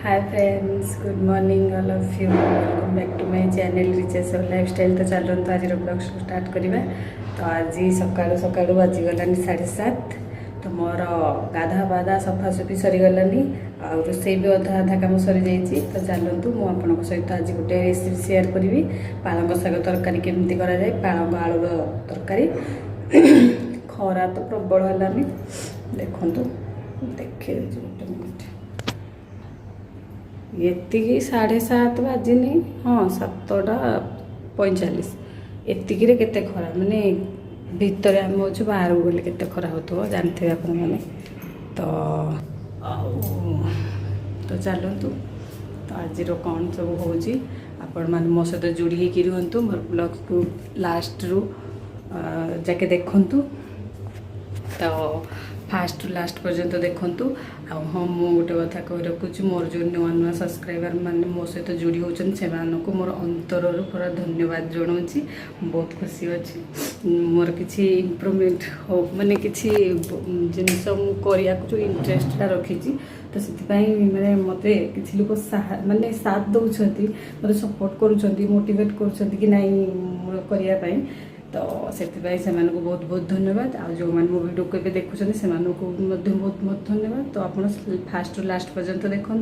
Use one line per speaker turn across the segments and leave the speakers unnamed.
Hi friends, good morning all of you. Welcome back to my channel riches और lifestyle. तो चलते आज blog start करवा। तो आज सकाळु सकाळु बाजीगलानी 7:30। तो मोर गाधा बाधा सफासफी सरीगलानी आ रोसई भी अधा अधा कम सरी जाइए। तो चलतु मुझे सहित आज गोटे रेसिपी शेयर करी। पालंग शाग तरकारी केमती कराए, पालंग आलूर तरकारी। खरा तो प्रबल है, देखु देखे गोटे मिनट। ये 7:30 बाजिनी, हाँ 7:45। एतिकी केते खरा माने भितर आम अच्छे बाहर को गले केते खरा हो जानते आप मैंने। तो चलतु तो आज कौन सब हो मो सहित जोड़ी होकर रुहतु। मोर ब्लॉग को लास्ट रु जाके देखु। तो फास्ट टू लास्ट पर्यंत देखु। हाँ मु गोटे कथा कही रखुच्छी, मोर जो नुआ नुआ सब्सक्राइबर मैंने मो सहित जोड़ी होती से मोर अंतर पूरा धन्यवाद जनाऊँगी। बहुत खुशी अच्छी मोर किसी इम्प्रूवमेंट हो माने किसी जिनस करने जो इंटरेस्टा रखी। तो से मैंने मत किसी लोग माने साथ दौरान मतलब सपोर्ट करुँच मोटिवेट कर कि नाई करने। तो से बहुत बहुत धन्यवाद। आ जो मैंने मो वीडियो को देखुं से बहुत बहुत धन्यवाद। तो आप फास्ट टू लास्ट पर्यंत देखु।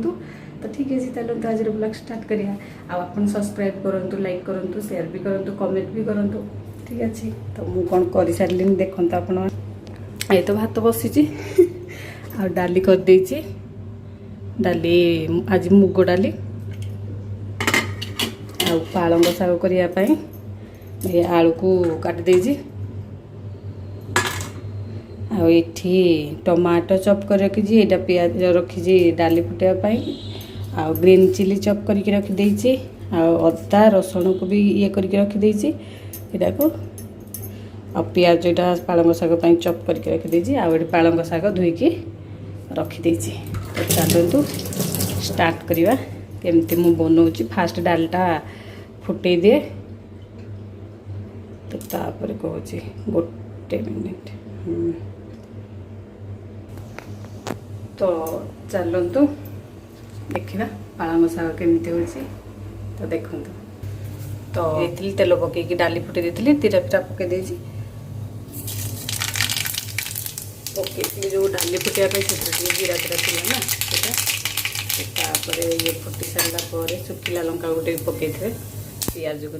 तो ठीक है, चलते आज ब्लॉग स्टार्ट करिया। आप सब्सक्राइब करूँ, लाइक करूँ, शेयर भी करूँ, कमेंट भी करूँ। ठीक अच्छे। तो मुझे कौन कर सारे देखते आप। ये तो भात बसी आ डाली कर देछि। डाली आज मुग डाली आ पालंग शाग करने ये आलू को काट देछि। आठी टमाटो चॉप कर रखी, यहाँ पियाज रखी डाली फुटाई। आ ग्रीन चिली चॉप करके रखी देछि। आ अदा रसुण को भी ये करके रखी देछि यहाँ को। आ पियाज यहाँ पालंग शाग चॉप करके रखी देछि। आ पालंग शाग धोईकी रखी देछि। तो चलतु स्टार्ट करवा केमती मु बनाऊँगी। फास्ट डालटा फुटे दिए। तो तापर कहूँ गोटे मिनिट। तो चलतु देखा पालंग शाग केमती हो। तो देखु। तो ये तेल पकईकि डाली फुटे दी तीरा फिरा पकई पकई जो डाली फुटाई जीरा तीरा थी ना से ये फुटी सारापर शुखिला लंका गोटे पकई थे। पियाज को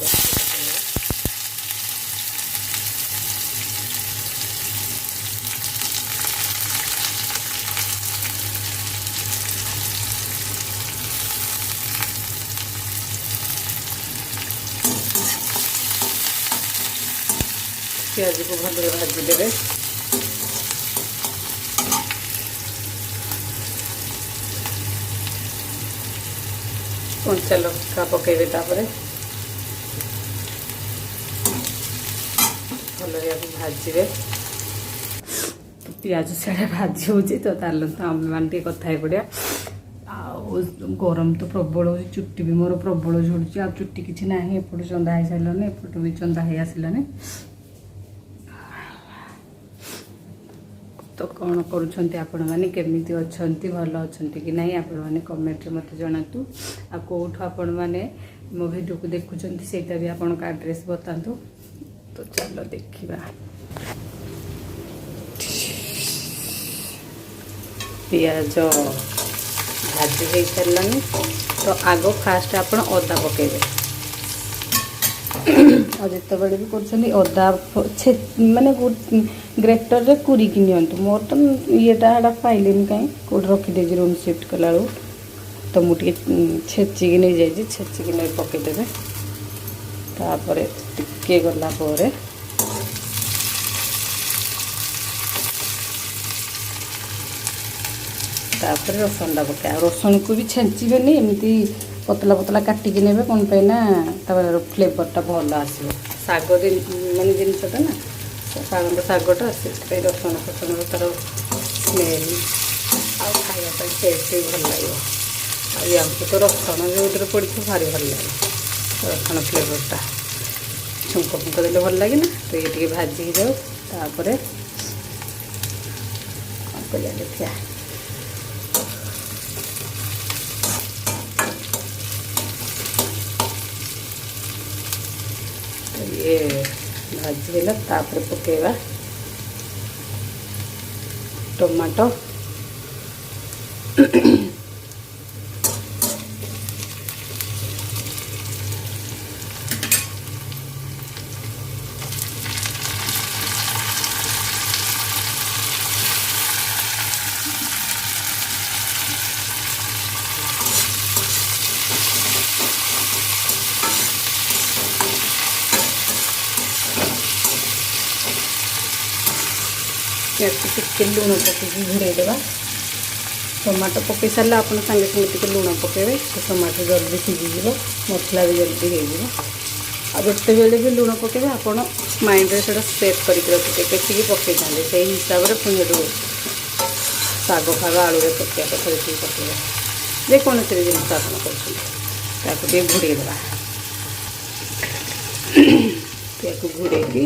पियाज को भल भाजीदे। कंचा लंका पकेबे भल भाजबे। पियाज साढ़े भाजी हो। तो चलते आम मैंने कथा पड़ा। गरम तो प्रबल हो, चुट्टी भी मोर प्रबल झुड़ी। आ चुट्टी किसी ना एपट चंदा हो सारे, एपट भी चंदा हो आसलानी। तो कौन करुँच केमिति अच्छी भल अच्छा कि नहीं आपण मैंने कमेंट मत जनातु। आ कौटू आपण मैंने मो वीडियो को देखुं सेटा भी आपण का एड्रेस बतातु। तो चलो देखा पियाज भाजी हो सारानी। तो आग फास्ट आप अदा पकेबे। और जिते बड़े भी करदा माने ग्रेटर रे कुरिकी नियंतु। मोर तो ये पाइलिन कहीं कौट रखीदे रूम शिफ्ट कला। तो मुझे छेचिकी नहीं जाइए, छेचिकी नहीं पकईदेवे। तापर टिके गला तापर रसुणटा पकाए। रसुण को भी छेचिबे नहीं, एमती पतला पतला काटिकी नेबे कौन पे ना तार फ्लेवरटा भल आसो। शाग माने जिनसटा ना पालंग शागटा से रसुण फसुण तार स्मेल आ खाया टेस्ट भी भल लगे। आमको तो रसुण जो पड़ी भारी भल लगे रसुण फ्लेवरटा। छुंक फुंक देले भल लगे ना। तो ये भाजी हो जाओ। तापर कौन करिया देखिया। ଟିକେ ଭାଜି ହେଲା ତାପରେ ପକେଇବା ଟମାଟୋ ଟିକେ ଲୁଣ ପକେଇକି ଘୋଡ଼େଇ ଦେବା। ଟମାଟୋ ପକେଇ ସାରିଲେ ଆପଣ ସାଙ୍ଗେ ସାଙ୍ଗେ ଟିକେ ଲୁଣ ପକେଇବେ, ତ ଟମାଟୋ ଜଲ୍ଦି ସିଝିଯିବ, ମସଲା ବି ଜଲ୍ଦି ହେଇଯିବ। ଆଉ ଯେତେବେଳେ ବି ଲୁଣ ପକେଇବେ ଆପଣ ମାଇଣ୍ଡରେ ସେଇଟା ସେଟ୍ କରିକି ରଖିବେ କେତିକି ପକେଇଥାନ୍ତି, ସେଇ ହିସାବରେ ପୁଣି ସେଠୁ ଶାଗ ଫାଗ ଆଳୁରେ ପକେଇବା କଥା ଯେତିକି ପକେଇବେ, ଯେକୌଣସି ଜିନିଷ ଆପଣ କରୁଛନ୍ତି। ତାକୁ ଟିକେ ଘୋଡ଼େଇ ଦେବା। ତାକୁ ଘୋଡ଼େଇକି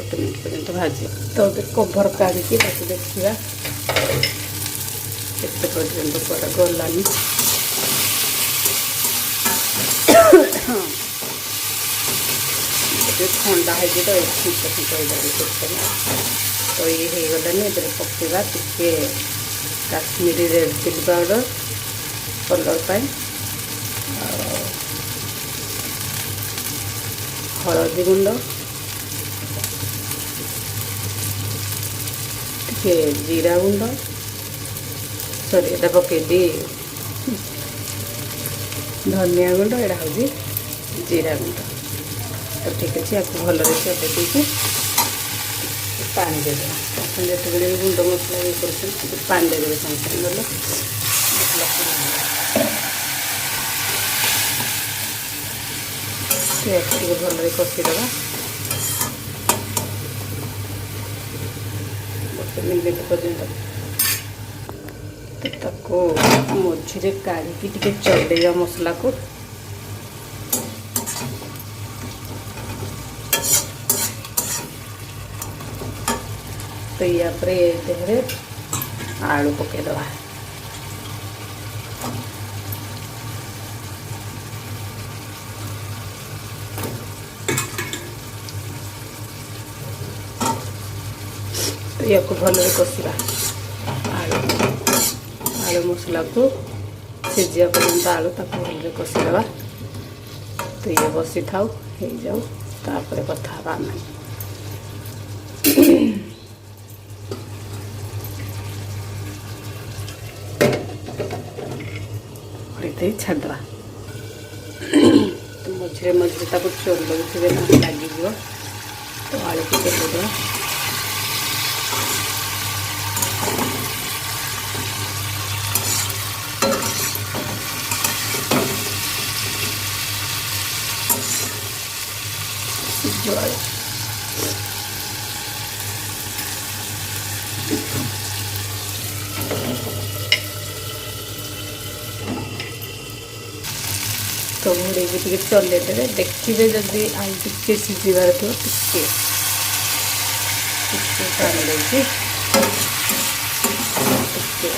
1 ମିନିଟ୍ ପର୍ଯ୍ୟନ୍ତ ଭାଜିବା। ତ ଗୋଟେ କଭର କାଢ଼ିକି ତାକୁ ଦେଖିବା କେତେ ପର୍ଯ୍ୟନ୍ତ କୁଆଡ଼େ ଗଲାନି। ଟିକେ ଥଣ୍ଡା ହେଇଛି ତ ଫିଙ୍କ ଫିଙ୍କ ହେଇଯାଉଛି ସେଥିପାଇଁ। ତ ଇଏ ହେଇଗଲାନି। ଏଥିରେ ପକେଇବା ଟିକେ Kashmiri red chilli powder colour ପାଇଁ, ଆଉ ହଳଦୀ ଗୁଣ୍ଡ, ଟିକେ ଜିରା ଗୁଣ୍ଡ, ସରି ଏଇଟା ପକେଇଲି ଧନିଆ ଗୁଣ୍ଡ, ଏଇଟା ହେଉଛି ଜିରା ଗୁଣ୍ଡ। ତ ଠିକ୍ ଅଛି, ଆକୁ ଭଲରେ ଚଲେଇ ଦେଇକି ପାଣି ଦେଇଦେବା। ଆପଣ ଯେତେବେଳେ ବି ଗୁଣ୍ଡ ମସଲା ଇଏ କରୁଛନ୍ତି ଟିକେ ପାଣି ଦେଇଦେବେ ସାଙ୍ଗେ ସାଙ୍ଗେ, ଗଲେ ମସଲା ଟିକେ ଭଲରେ କଷିଦେବା। 1 ମିନିଟ୍ ପର୍ଯ୍ୟନ୍ତ ତାକୁ ମଝିରେ କାଢ଼ିକି ଟିକେ ଚଲେଇବା ମସଲାକୁ। ତ ୟା ପରେ ଦେହରେ ଆଳୁ ପକେଇଦେବା। ୟାକୁ ଭଲରେ କଷିବା। ଆଳୁ ମସଲାକୁ ସିଝିବା ପର୍ଯ୍ୟନ୍ତ ଆଳୁ ତାକୁ ଭଲରେ କଷିଦେବା। ତ ଇଏ ବସିଥାଉ, ହେଇଯାଉ, ତାପରେ କଥା ହେବା ଆମେ। ଛାଡ଼ିଦେବା। ତ ମଝିରେ ମଝିରେ ତାକୁ ଚଲଉଥିବେ, ନହେଲେ ଲାଗିଯିବ। ତ ଆଳୁକୁ ଚଲେଇଦେବା। ଜଳ ତ ଘୋଡ଼େଇକି ଟିକେ ଚଲେଇ ଦେବେ। ଦେଖିବେ ଯଦି ଆଳୁ ଟିକେ ସିଝିବାର ଥିବ ଟିକେ ପାଣି ଦେଇକି ଟିକେ,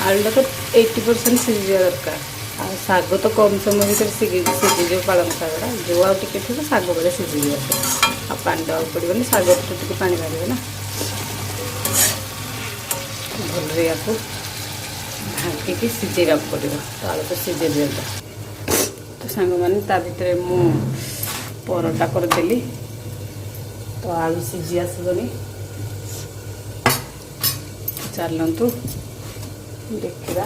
ଆଳୁଟା ତ 80% ସିଝିବା ଦରକାର। ଆଉ ଶାଗ ତ କମ୍ ସମୟ ଭିତରେ ସିଝିଯିବ। ପାଳଙ୍ଗ ଶାଗଟା ଯେଉଁ ଆଉ ଟିକେ ଥିବ ଶାଗ ବେଳେ ସିଝିଯିବ। ଆଉ ପାଣି ଦେବାକୁ ପଡ଼ିବନି, ଶାଗରେ ତ ଟିକେ ପାଣି ବାହାରିବ ନା। ଭଲରେ ୟାକୁ ଢାଙ୍କିକି ସିଝେଇବାକୁ ପଡ଼ିବ। ତ ଆଳୁ ତ ସିଝେଇ ଦିଅନ୍ତୁ। ତ ସାଙ୍ଗମାନେ, ତା ଭିତରେ ମୁଁ ପରଟା କରିଦେଲି। ତ ଆଳୁ ସିଝି ଆସିବନି। ଚାଲନ୍ତୁ ଦେଖିବା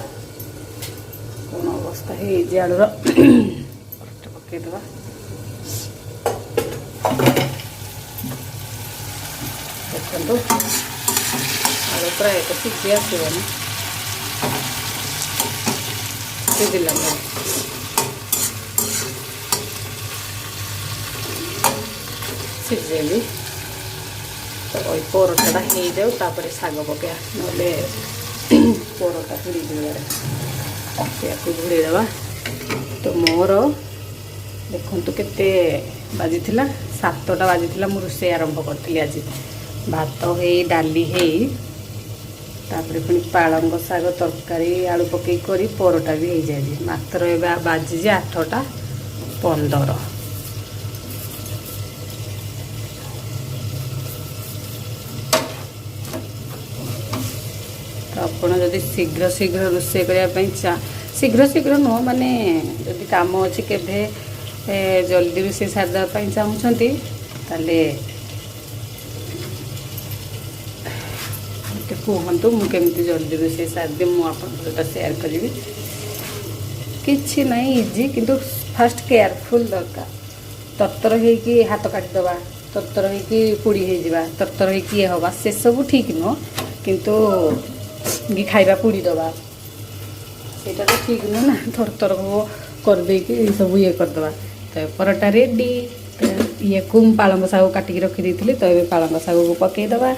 କ'ଣ ଅବସ୍ଥା ହେଇଛି ଆଳୁର। ପରଟା ପକାଇଦେବା। ଦେଖନ୍ତୁ ଆଳୁ ପ୍ରାୟ ତ ସିଝି ଆସିବନି, ସିଝିଲା ସିଝେଇଲି। ତ ଏଇ ପରଟାଟା ହେଇଯାଉ, ତାପରେ ଶାଗ ପକାଇବା, ନହେଲେ ପରଟା ପୋଡ଼ିଯିବାରେ। ୟାକୁ ଘୋଡ଼େଇଦେବା। ତ ମୋର ଦେଖନ୍ତୁ କେତେ ବାଜିଥିଲା, 7ଟା ବାଜିଥିଲା। ମୁଁ ରୋଷେଇ ଆରମ୍ଭ କରିଥିଲି ଆଜି। ଭାତ ହେଇ, ଡାଲି ହେଇ, ତାପରେ ପୁଣି ପାଳଙ୍ଗ ଶାଗ ତରକାରୀ ଆଳୁ ପକେଇ କରି ପରଟା ବି ହେଇଯାଇଛି। ମାତ୍ର ଏବେ ବାଜିଛି 8ଟା 15। ଆପଣ ଯଦି ଶୀଘ୍ର ଶୀଘ୍ର ରୋଷେଇ କରିବା ପାଇଁ ଶୀଘ୍ର ଶୀଘ୍ର ନୁହଁ ମାନେ ଯଦି କାମ ଅଛି କେବେ ଜଲ୍ଦି ରୋଷେଇ ସାରିଦେବା ପାଇଁ ଚାହୁଁଛନ୍ତି ତାହେଲେ ମୋତେ କୁହନ୍ତୁ, ମୁଁ କେମିତି ଜଲ୍ଦି ରୋଷେଇ ସାରିଦିଏ ମୁଁ ଆପଣଙ୍କ ସହିତ ସେୟାର କରିବି। କିଛି ନାହିଁ, ଇଜି, କିନ୍ତୁ ଫାଷ୍ଟ କେୟାରଫୁଲ୍ ଦରକାର। ତରତର ହେଇକି ହାତ କାଟିଦେବା, ତରତର ହେଇକି ପୋଡ଼ି ହେଇଯିବା, ତରତର ହେଇକି ଇଏ ହେବା, ସେସବୁ ଠିକ୍ ନୁହଁ। କିନ୍ତୁ ଖାଇବା ପୋଡ଼ିଦେବା ସେଇଟା ତ ଠିକ୍ ନୁହଁ ନା। ଥରଥର କରିଦେଇକି ସବୁ ଇଏ କରିଦେବା। ତ ପରଟା ରେଡ଼ି। ଇଏକୁ ମୁଁ ପାଳଙ୍ଗ ଶାଗ କାଟିକି ରଖିଦେଇଥିଲି, ତ ଏବେ ପାଳଙ୍ଗ ଶାଗକୁ ପକାଇଦେବା।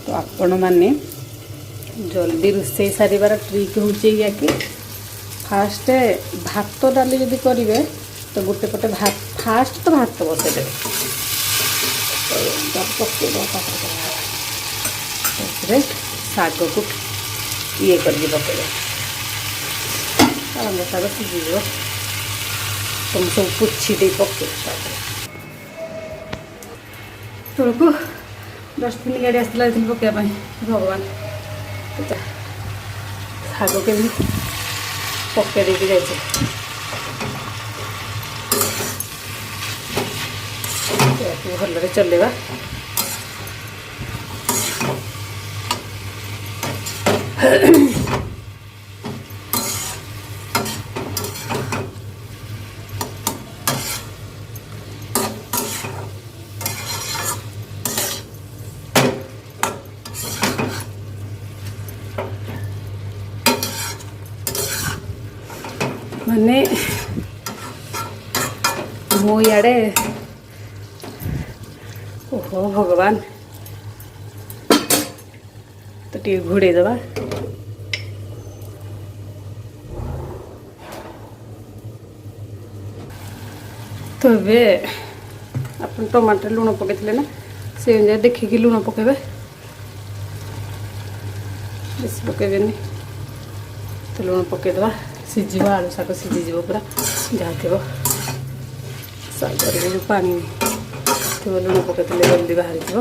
ତ ଆପଣମାନେ ଜଲ୍ଦି ରୋଷେଇ ସାରିବାର ଟ୍ରିକ୍ ହେଉଛି ଏଇଆ କି ଫାଷ୍ଟ ଭାତ ଡାଲି ଯଦି କରିବେ ତ ଗୋଟେ ପଟେ ଫାଷ୍ଟ ତ ଭାତ ବସାଇଦେବେ, ପକାଇଦେବା ତାପରେ ଶାଗକୁ ଇଏ କରିକି ପକାଇବେ। ପାଳଙ୍ଗ ଶାଗ ସିଝିଯିବ, ତୁମେ ସବୁ ପୋଛି ଦେଇ ପକାଇବ। ତଳକୁ ଡଷ୍ଟବିନ୍ ଗାଡ଼ି ଆସିଥିଲା ଏଥିରେ ପକାଇବା ପାଇଁ। ଭଗବାନ, ଶାଗ କେମିତି ପକାଇ ଦେଇକି ଯାଇଛି। ଭଲରେ ଚଲେଇବା। ମାନେ ମୁଁ ଇଆଡ଼େ ଓହୋ ଭଗବାନ, ତ ଟିକେ ଘୋଡ଼େଇ ଦେବା। ତ ଏବେ ଆପଣ ଟମାଟୋ ଲୁଣ ପକାଇଥିଲେ ନା, ସେ ଅନୁଯାୟୀ ଦେଖିକି ଲୁଣ ପକାଇବେ, ବେଶୀ ପକାଇବେନି। ତ ଲୁଣ ପକାଇଦେବା, ସିଝିବ, ଆଳୁ ଶାଗ ସିଝିଯିବ ପୁରା। ଯାହା ଥିବ ଶାଗରେ ଯେଉଁ ପାଣି ଥିବ ଲୁଣ ପକାଇଥିଲେ ଜଲ୍ଦି ବାହାରିଯିବ।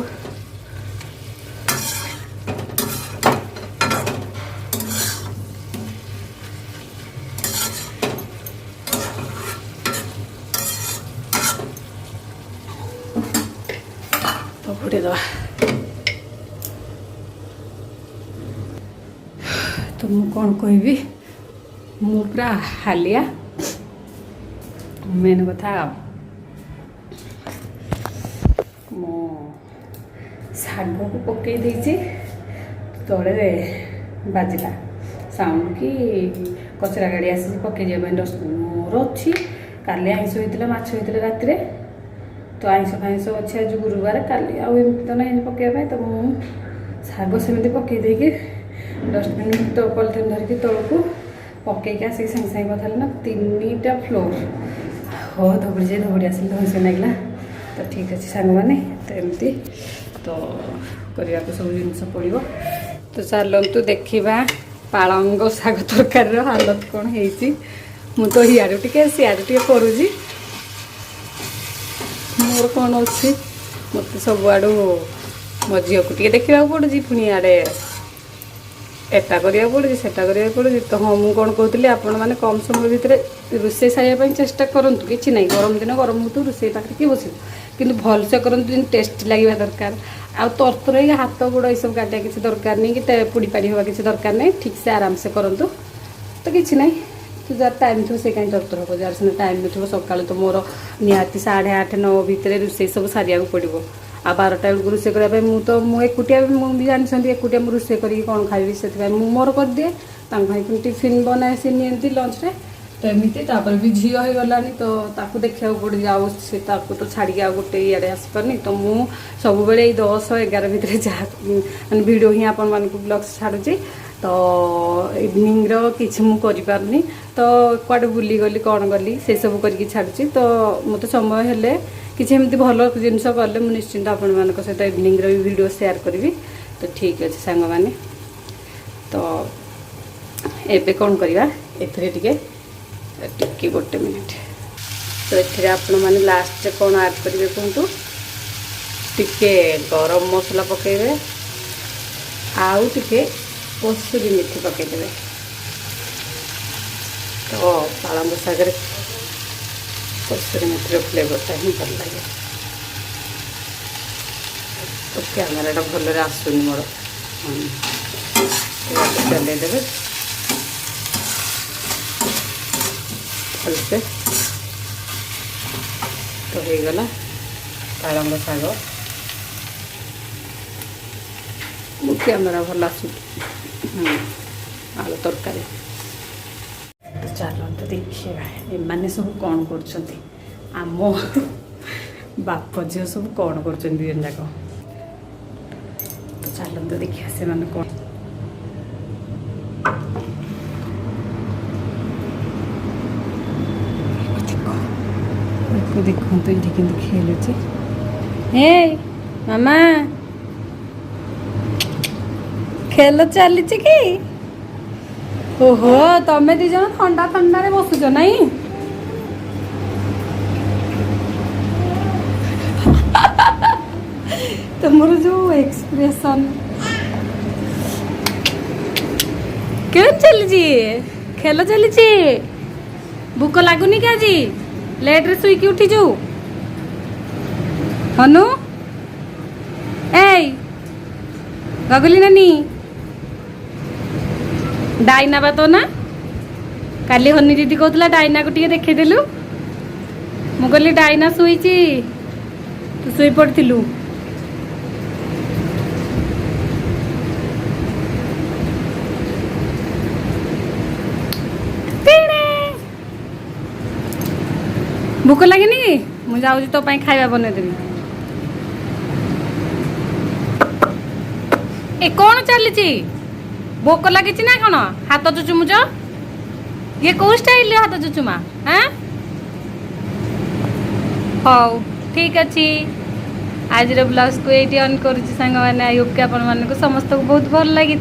ତ ଘୋଡ଼େଇଦେବା। ତ ମୁଁ କ'ଣ କହିବି, ମୁଁ ପୁରା ହାଲିଆ। ମେନ୍ କଥା ମୁଁ ଶାଗକୁ ପକାଇ ଦେଇଛି, ତଳେ ବାଜିଲା ସାଉଣ୍ଡ କି କଚରା ଗାଡ଼ି ଆସିଛି ପକାଇ ଯିବା ପାଇଁ। ଡଷ୍ଟବିନ୍ ମୋର ଅଛି। କାଲି ଆଇଁଷ ହେଇଥିଲା, ମାଛ ହେଇଥିଲା ରାତିରେ, ତ ଆଇଁଷ ଫାଇଁଷ ଅଛି ଆଜି ଗୁରୁବାର। କାଲି ଆଉ ଏମିତି ତ ନାହିଁ ପକାଇବା ପାଇଁ। ତ ମୁଁ ଶାଗ ସେମିତି ପକାଇ ଦେଇକି ଡଷ୍ଟବିନ୍ ପଲିଥିନ୍ ଧରିକି ତଳକୁ ପକାଇକି ଆସିକି ସାଙ୍ଗେ ସାଙ୍ଗେ କଥା ହେଲା ନା 3ଟା ଫ୍ଲୋର୍। ହଉ ଧବଡ଼ି ଆସିଲି, ଧଇଁସେ ଲାଗିଲା। ତ ଠିକ୍ ଅଛି ସାଙ୍ଗମାନେ, ତ ଏମିତି ତ କରିବାକୁ ସବୁ ଜିନିଷ ପଡ଼ିବ। ତ ଚାଲନ୍ତୁ ଦେଖିବା ପାଳଙ୍ଗ ଶାଗ ତରକାରୀର ହାଲତ କ'ଣ ହେଇଛି। ମୁଁ ତ ଇଆଡ଼ୁ ଟିକେ ସିଆଡ଼ୁ ଟିକେ କରୁଛି, ମୋର କ'ଣ ଅଛି। ମୋତେ ସବୁଆଡ଼ୁ ମୋ ଝିଅକୁ ଟିକେ ଦେଖିବାକୁ ପଡ଼ୁଛି, ପୁଣି ଇଆଡ଼େ ଏଟା କରିବାକୁ ପଡ଼ୁଛି, ସେଟା କରିବାକୁ ପଡ଼ୁଛି। ତ ହଁ, ମୁଁ କ'ଣ କହୁଥିଲି, ଆପଣମାନେ କମ୍ ସମୟ ଭିତରେ ରୋଷେଇ ସାରିବା ପାଇଁ ଚେଷ୍ଟା କରନ୍ତୁ। କିଛି ନାହିଁ, ଗରମ ଦିନ ଗରମ ହେଉଥିବ, ରୋଷେଇ ପାଖରେ କିଏ ବସିବ, କିନ୍ତୁ ଭଲସେ କରନ୍ତୁ, ଯେମିତି ଟେଷ୍ଟି ଲାଗିବା ଦରକାର। ଆଉ ତରତର ହେଇକି ହାତ ଗୋଡ଼ ଏସବୁ କାଟିବା କିଛି ଦରକାର ନାହିଁ, କି ପୋଡ଼ି ପାଡ଼ି ହେବା କିଛି ଦରକାର ନାହିଁ। ଠିକ୍ସେ ଆରାମସେ କରନ୍ତୁ, ତ କିଛି ନାହିଁ। ତ ଯାହାର ଟାଇମ୍ ଥିବ ସେ କାହିଁ ତରତର ହେବ, ଯାହାର ସିନା ଟାଇମ୍ ନଥିବ। ସକାଳୁ ତ ମୋର ନିହାତି 8:30 9 ଭିତରେ ରୋଷେଇ ସବୁ ସାରିବାକୁ ପଡ଼ିବ। ଆଉ 12ଟା ବେଳକୁ ରୋଷେଇ କରିବା ପାଇଁ ମୁଁ ଏକୁଟିଆ, ମୁଁ ବି ଜାଣିଛନ୍ତି ଏକୁଟିଆ ମୁଁ ରୋଷେଇ କରିକି କ'ଣ ଖାଇବି, ସେଥିପାଇଁ ମୁଁ ମୋର କରିଦିଏ। ତାଙ୍କ ପାଇଁ ପୁଣି ଟିଫିନ୍ ବନାଏ, ସେ ନିଅନ୍ତି ଲଞ୍ଚରେ। ତ ଏମିତି ତାପରେ ବି ଝିଅ ହେଇଗଲାଣି, ତ ତାକୁ ଦେଖିବାକୁ ପଡ଼ୁଛି। ଆଉ ସେ ତାକୁ ତ ଛାଡ଼ିକି ଆଉ ଗୋଟେ ଇଆଡ଼େ ଆସିପାରୁନି। ତ ମୁଁ ସବୁବେଳେ ଏଇ 10-11 ଭିତରେ ଯାହା ମାନେ ଭିଡ଼ିଓ ହିଁ ଆପଣମାନଙ୍କୁ ବ୍ଲଗ୍ସ ଛାଡ଼ୁଛି। ତ ଇଭିନିଂର କିଛି ମୁଁ କରିପାରୁନି, ତ କୁଆଡ଼େ ବୁଲିଗଲି କ'ଣ ଗଲି ସେସବୁ କରିକି ଛାଡ଼ୁଛି। ତ ମୋତେ ସମୟ ହେଲେ କିଛି ଏମିତି ଭଲ ଜିନିଷ କଲେ ମୁଁ ନିଶ୍ଚିନ୍ତ ଆପଣମାନଙ୍କ ସହିତ ଇଭିନିଂର ବି ଭିଡ଼ିଓ ସେୟାର କରିବି। ତ ଠିକ୍ ଅଛି ସାଙ୍ଗମାନେ, ତ ଏବେ କ'ଣ କରିବା, ଏଥିରେ ଟିକେ ଗୋଟେ ମିନିଟ୍। ତ ଏଥିରେ ଆପଣମାନେ ଲାଷ୍ଟରେ କ'ଣ ଆଡ଼୍ କରିବେ କୁହନ୍ତୁ। ଟିକେ ଗରମ ମସଲା ପକାଇବେ, आउ टिके कसूरी मेथी पकईदेवे। तो पालंग शागर कसूरी मेथी फ्लेवरटा ही भल लगे। तो कैमेराटा भलरे आसुनी मोर चलदेवे भलसे। तो हो गला पालंग शाग। कैमेरा भल आसु आलू तरकारी। तो चलते देखिए एमाने सब कौन कर आम बाप झील सब कौन कर जाक। तो चलते देखिए से मैंने कौन देखो तो ये कि खेलुचे। हे मामा खेल चली कि? ओहो तमे दी जन ठंडा ठंडा रे बसुच नहीं? तुमर जो एक्सप्रेशन क्यों चली खेल चली? भूक लगुनि कि आज लेट रे सुई उठी जो हनु? ए गगुली नानी डाइना बा तो ना काली हनी दीदी कहला डाइना को टिके देखदेलु। मु कहली डाइना शुईची तू शुई पड़थिलु। भूक लगेनि कि मु जाऊँ तो खाଇବା बनईदेवी। ए कौन चली भोक लगी ना कौन हाथ चुचुमुच? ये कौ स्टाइल हाथ चुचुमा? हाँ हौ ठीक अच्छे। आज ब्लाउज को ये अन कर सांग मैंने आई होप कि आपण समस्त को बहुत भल लगी।